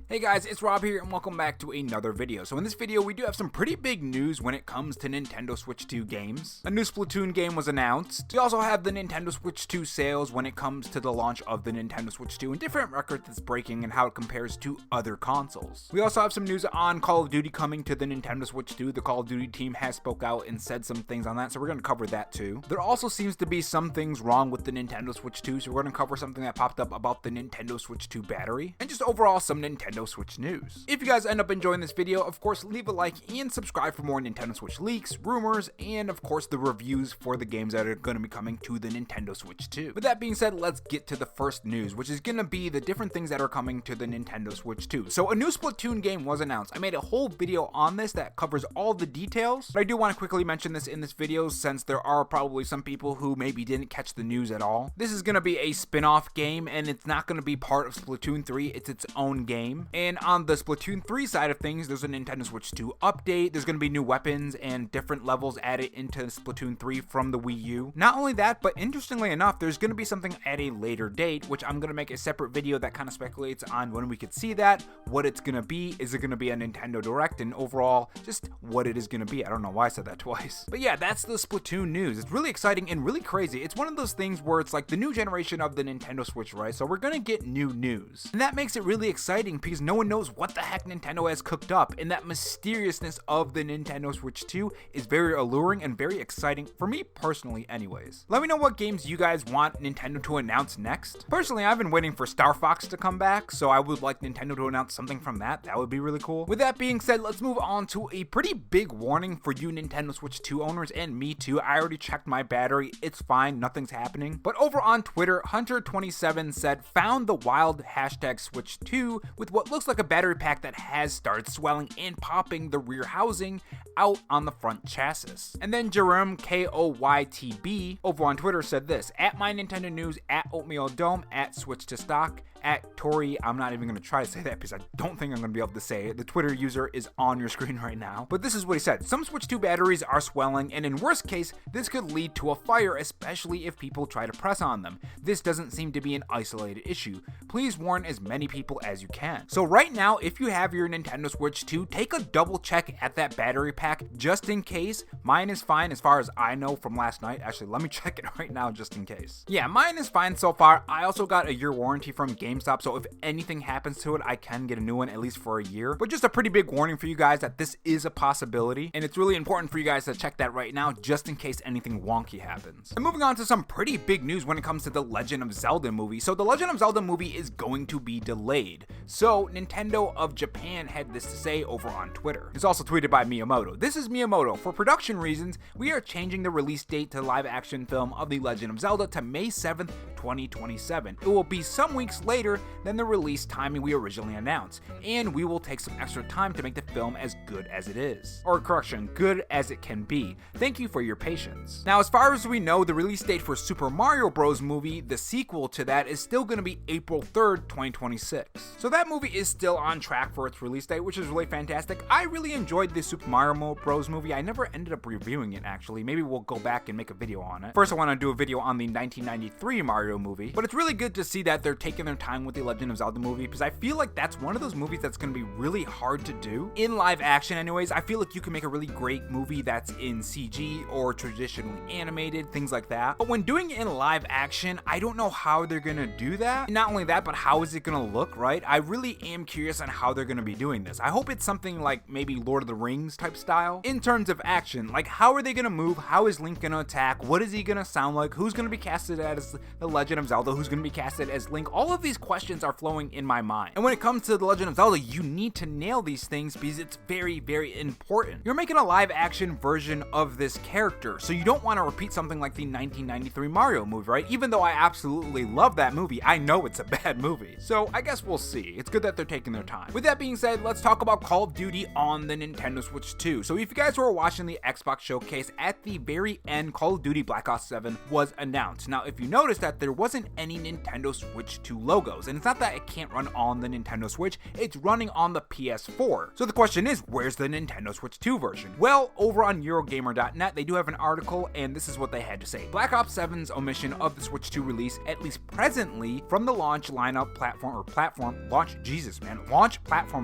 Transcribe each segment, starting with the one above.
Hey guys, it's Rob here and welcome back to another video. So in this video we do have some pretty big news when it comes to Nintendo Switch 2 games. A new Splatoon game was announced. We also have the Nintendo Switch 2 sales when it comes to the launch of the Nintendo Switch 2 and different records it's breaking and how it compares to other consoles. We also have some news on Call of Duty coming to the Nintendo Switch 2. The Call of Duty team has spoke out and said some things on that, so we're going to cover that too. There also seems to be some things wrong with the Nintendo Switch 2, so we're going to cover something that popped up about the Nintendo Switch 2 battery and just overall some Nintendo Switch news. If you guys end up enjoying this video, of course leave a like and subscribe for more Nintendo Switch leaks, rumors, and of course the reviews for the games that are going to be coming to the Nintendo Switch 2. With that being said, let's get to the first news, which is going to be the different things that are coming to the Nintendo Switch 2. So a new Splatoon game was announced. I made a whole video on this that covers all the details, but I do want to quickly mention this in this video since there are probably some people who maybe didn't catch the news at all. This is going to be a spin-off game and it's not going to be part of Splatoon 3, it's its own game. And on the Splatoon 3 side of things, there's a Nintendo Switch 2 update. There's going to be new weapons and different levels added into Splatoon 3 from the Wii U. Not only that, but interestingly enough, there's going to be something at a later date, which I'm going to make a separate video that kind of speculates on when we could see that, what it's going to be, is it going to be a Nintendo Direct, and overall, just what it is going to be. I don't know why I said that twice. But yeah, that's the Splatoon news. It's really exciting and really crazy. It's one of those things where it's like the new generation of the Nintendo Switch, right? So we're going to get new news. And that makes it really exciting because no one knows what the heck Nintendo has cooked up, and that mysteriousness of the Nintendo Switch 2 is very alluring and very exciting for me personally anyways. Let me know what games you guys want Nintendo to announce next. Personally, I've been waiting for Star Fox to come back, so I would like Nintendo to announce something from that. That would be really cool. With that being said, let's move on to a pretty big warning for you Nintendo Switch 2 owners and me too. I already checked my battery. It's fine. Nothing's happening. But over on Twitter, Hunter27 said, found the wild hashtag Switch 2 with what looks like a battery pack that has started swelling and popping the rear housing out on the front chassis. And then Jerome KOYTB over on Twitter said this, at My Nintendo News, at Oatmeal Dome, at Switch to Stock, at Tori, I'm not even going to try to say that because I don't think I'm going to be able to say it. The Twitter user is on your screen right now. But this is what he said. Some Switch 2 batteries are swelling, and in worst case, this could lead to a fire, especially if people try to press on them. This doesn't seem to be an isolated issue. Please warn as many people as you can. So right now, if you have your Nintendo Switch 2, take a double check at that battery pack just in case. Mine is fine as far as I know from last night. Actually, let me check it right now just in case. Yeah, mine is fine so far. I also got a year warranty from GameStop, so if anything happens to it, I can get a new one at least for a year. But just a pretty big warning for you guys that this is a possibility, and it's really important for you guys to check that right now just in case anything wonky happens. And moving on to some pretty big news when it comes to the Legend of Zelda movie. So the Legend of Zelda movie is going to be delayed. So Nintendo of Japan had this to say over on Twitter. It's also tweeted by Miyamoto. This is Miyamoto. For production reasons, we are changing the release date to the live action film of The Legend of Zelda to May 7th, 2027. It will be some weeks later than the release timing we originally announced, and we will take some extra time to make the film as good as it is. Or correction, good as it can be. Thank you for your patience. Now, as far as we know, the release date for Super Mario Bros. Movie, the sequel to that, is still going to be April 3rd, 2026. So that movie is still on track for its release date, which is really fantastic. I really enjoyed the Super Mario Bros. Movie. I never ended up reviewing it, actually. Maybe we'll go back and make a video on it. First, I want to do a video on the 1993 Mario movie, but it's really good to see that they're taking their time with the Legend of Zelda movie, because I feel like that's one of those movies that's going to be really hard to do in live action anyways. I feel like you can make a really great movie that's in CG or traditionally animated, things like that. But when doing it in live action, I don't know how they're going to do that. And not only that, but how is it going to look, right? I really am curious on how they're going to be doing this. I hope it's something like maybe Lord of the Rings type style in terms of action. Like, how are they going to move? How is Link going to attack? What is he going to sound like? Who's going to be casted as the Legend of Zelda? Who's going to be casted as Link? All of these questions are flowing in my mind. And when it comes to The Legend of Zelda, you need to nail these things because it's very, very important. You're making a live action version of this character, so you don't want to repeat something like the 1993 Mario movie, right? Even though I absolutely love that movie, I know it's a bad movie. So I guess we'll see. It's good that they're taking their time. With that being said, let's talk about Call of Duty on the Nintendo Switch 2. So if you guys were watching the Xbox showcase, at the very end, Call of Duty Black Ops 7 was announced. Now, if you notice that there wasn't any Nintendo Switch 2 logos. And it's not that it can't run on the Nintendo Switch, it's running on the PS4. So the question is, where's the Nintendo Switch 2 version? Well, over on Eurogamer.net, they do have an article, and this is what they had to say. Black Ops 7's omission of the Switch 2 release, at least presently, from the launch platform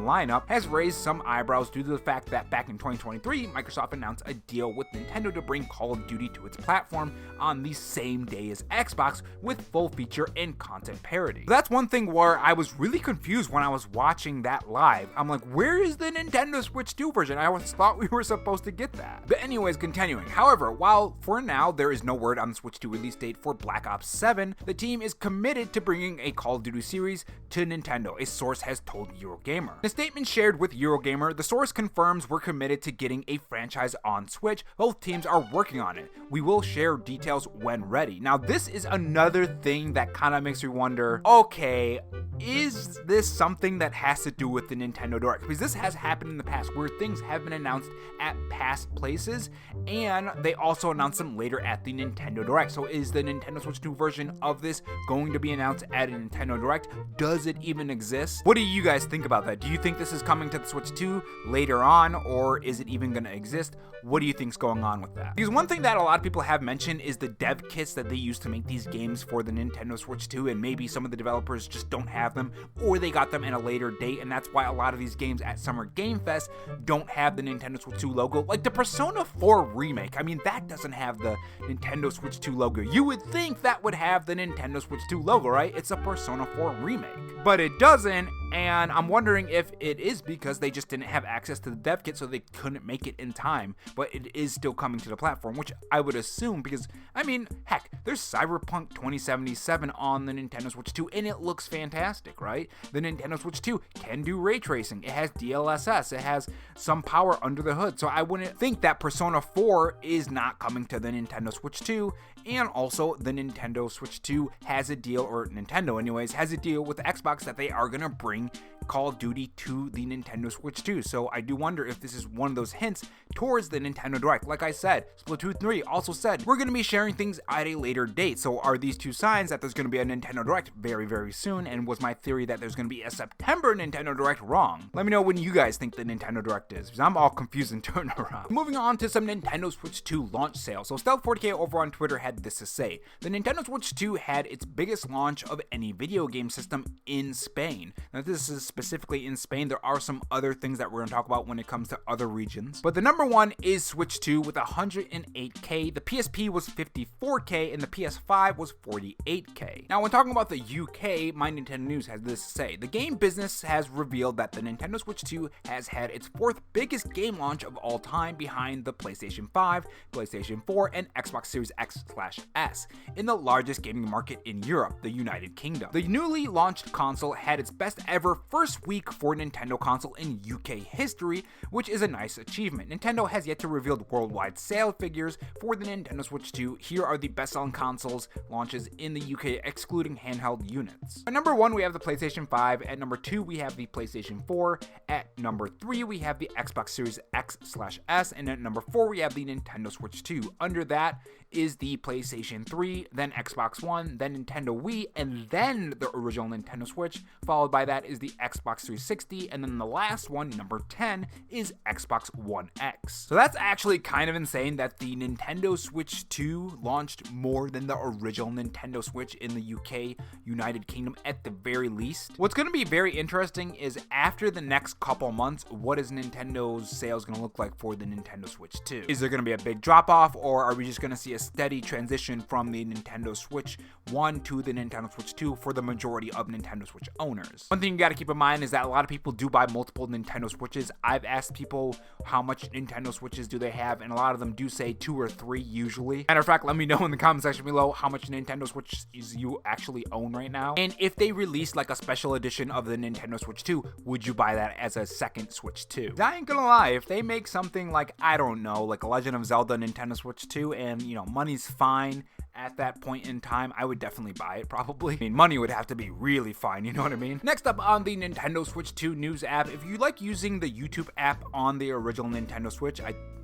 lineup, has raised some eyebrows due to the fact that back in 2023, Microsoft announced a deal with Nintendo to bring Call of Duty to its platform on the same day as Xbox with full feature and content parity. That's one thing where I was really confused when I was watching that live. I'm like, where is the Nintendo Switch 2 version? I always thought we were supposed to get that. But anyways, continuing. However, while for now there is no word on the Switch 2 release date for Black Ops 7, the team is committed to bringing a Call of Duty series to Nintendo, a source has told Eurogamer. In a statement shared with Eurogamer, the source confirms we're committed to getting a franchise on Switch. Both teams are working on it. We will share details when ready. Now, this is another thing that kind of makes me wonder, okay, is this something that has to do with the Nintendo Direct? Because this has happened in the past where things have been announced at past places and they also announce them later at the Nintendo Direct. So is the Nintendo Switch 2 version of this going to be announced at a Nintendo Direct? Does it even exist? What do you guys think about that? Do you think this is coming to the Switch 2 later on, or is it even going to exist? What do you think's going on with that? Because one thing that a lot of people have mentioned is the dev kits that they use to make these games for the Nintendo Switch 2, and maybe some of the developers just don't have them, or they got them at a later date, and that's why a lot of these games at Summer Game Fest don't have the Nintendo Switch 2 logo. Like the Persona 4 remake, I mean, that doesn't have the Nintendo Switch 2 logo. You would think that would have the Nintendo Switch 2 logo, right? It's a Persona 4 remake. But it doesn't, and I'm wondering if it is because they just didn't have access to the dev kit, so they couldn't make it in time. But it is still coming to the platform, which I would assume, because, I mean, heck, there's Cyberpunk 2077 on the Nintendo Switch 2, and it looks fantastic, right? The Nintendo Switch 2 can do ray tracing, it has DLSS, it has some power under the hood, so I wouldn't think that Persona 4 is not coming to the Nintendo Switch 2, and also the Nintendo Switch 2 has a deal, or Nintendo anyways, has a deal with Xbox that they are going to bring Call of Duty to the Nintendo Switch 2. So I do wonder if this is one of those hints towards the Nintendo Direct. Like I said, Splatoon 3 also said we're going to be sharing things at a later date. So are these two signs that there's going to be a Nintendo Direct very, very soon? And was my theory that there's going to be a September Nintendo Direct wrong? Let me know when you guys think the Nintendo Direct is, because I'm all confused and turned around. Moving on to some Nintendo Switch 2 launch sales. So Stealth40k over on Twitter had this to say. The Nintendo Switch 2 had its biggest launch of any video game system in Spain. Now this is specifically in Spain. There are some other things that we're going to talk about when it comes to other regions. But the number one is Switch 2 with 108K. The PSP was 54K and the PS5 was 48K. Now when talking about the UK, My Nintendo News has this to say. The game business has revealed that the Nintendo Switch 2 has had its fourth biggest game launch of all time behind the PlayStation 5, PlayStation 4, and Xbox Series X/S in the largest gaming market in Europe, the United Kingdom. The newly launched console had its best ever first week for Nintendo console in UK history, which is a nice achievement. Nintendo has yet to reveal the worldwide sale figures for the Nintendo Switch 2. Here are the best-selling consoles launches in the UK, excluding handheld units. At number 1, we have the PlayStation 5. At number 2, we have the PlayStation 4. At number 3, we have the Xbox Series X/S. And at number 4, we have the Nintendo Switch 2. Under that is the PlayStation 3, then Xbox One, then Nintendo Wii, and then the original Nintendo Switch. Followed by that is the Xbox 360, and then the last one, number 10, is Xbox One X. So that's actually kind of insane that the Nintendo Switch 2 launched more than the original Nintendo Switch in the UK, United Kingdom at the very least. What's going to be very interesting is after the next couple months, what is Nintendo's sales going to look like for the Nintendo Switch 2? Is there going to be a big drop off, or are we just going to see a steady transition from the Nintendo Switch 1 to the Nintendo Switch 2 for the majority of Nintendo Switch owners? One thing you got to keep in mind is that a lot of people do buy multiple Nintendo Switches. I've asked people how much Nintendo Switches do they have, and a lot of them do say 2 or 3 usually. Matter of fact, let me know in the comment section below how much Nintendo Switches you actually own right now. And if they release like a special edition of the Nintendo Switch 2, would you buy that as a second Switch 2? I ain't gonna lie, if they make something like, I don't know, like a Legend of Zelda Nintendo Switch 2 and, you know, money's fine at that point in time, I would definitely buy it probably. I mean, money would have to be really fine, you know what I mean? Next up on the Nintendo Switch 2 news app, if you like using the YouTube app on the original Nintendo Switch,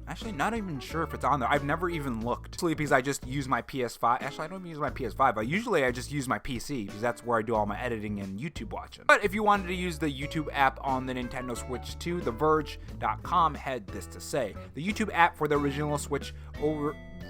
Actually, not even sure if it's on there. I've never even looked. Because I just use my PS5. Actually, I don't even use my PS5, but usually I just use my PC because that's where I do all my editing and YouTube watching. But if you wanted to use the YouTube app on the Nintendo Switch 2, TheVerge.com had this to say. The YouTube app for the original Switch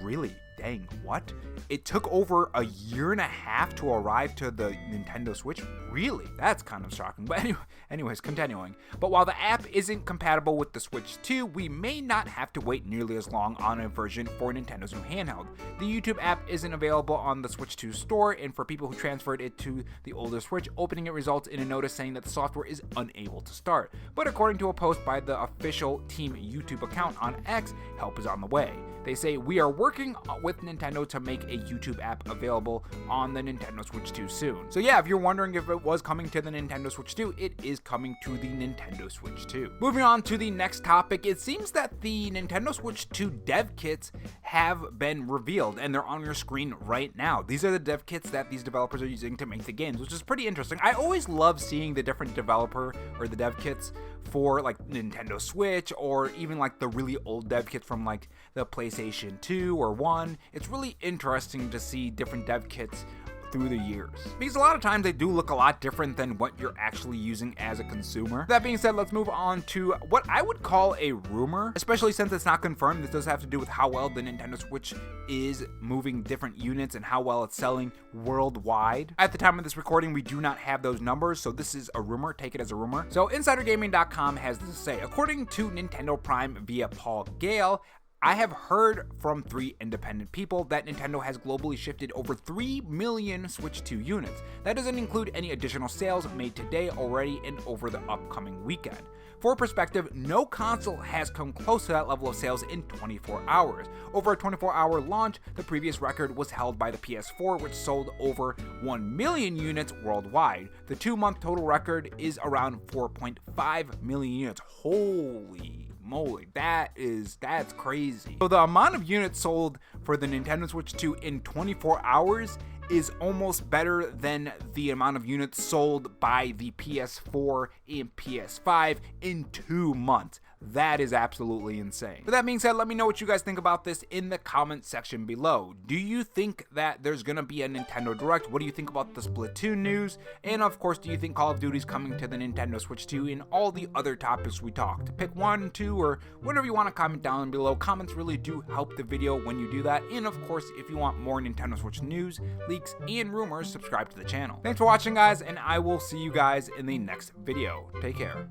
Really? Dang, what? It took over a year and a half to arrive to the Nintendo Switch? Really? That's kind of shocking. But anyways, continuing. But while the app isn't compatible with the Switch 2, we may not have to wait nearly as long on a version for Nintendo's new handheld. The YouTube app isn't available on the Switch 2 store, and for people who transferred it to the older Switch, opening it results in a notice saying that the software is unable to start. But according to a post by the official Team YouTube account on X, help is on the way. They say, we are working with Nintendo to make a YouTube app available on the Nintendo Switch 2 soon. So yeah, if you're wondering if it was coming to the Nintendo Switch 2, it is coming to the Nintendo Switch 2. Moving on to the next topic, it seems that the Nintendo Switch 2 dev kits have been revealed, and they're on your screen right now. These are the dev kits that these developers are using to make the games, which is pretty interesting. I always love seeing the different developer or the dev kits for like Nintendo Switch, or even like the really old dev kits from like the PlayStation 2 or 1. It's really interesting to see different dev kits through the years, because a lot of times they do look a lot different than what you're actually using as a consumer. That being said, let's move on to what I would call a rumor, especially since it's not confirmed. This does have to do with how well the Nintendo Switch is moving different units and how well it's selling worldwide. At the time of this recording, we do not have those numbers, so this is a rumor. Take it as a rumor. So InsiderGaming.com has this to say. According to Nintendo Prime via Paul Gale, I have heard from 3 independent people that Nintendo has globally shifted over 3 million Switch 2 units. That doesn't include any additional sales made today, already, and over the upcoming weekend. For perspective, no console has come close to that level of sales in 24 hours. Over a 24-hour launch, the previous record was held by the PS4, which sold over 1 million units worldwide. The 2-month total record is around 4.5 million units. Holy moly, that's crazy. So the amount of units sold for the Nintendo Switch 2 in 24 hours is almost better than the amount of units sold by the PS4 and PS5 in 2 months. That is absolutely insane. With that being said, let me know what you guys think about this in the comment section below. Do you think that there's gonna be a Nintendo Direct? What do you think about the Splatoon news? And of course, do you think Call of Duty is coming to the Nintendo Switch 2 and all the other topics we talked? Pick 1, 2, or whatever you want to comment down below. Comments really do help the video when you do that. And of course, if you want more Nintendo Switch news, leaks, and rumors, subscribe to the channel. Thanks for watching, guys, and I will see you guys in the next video. Take care.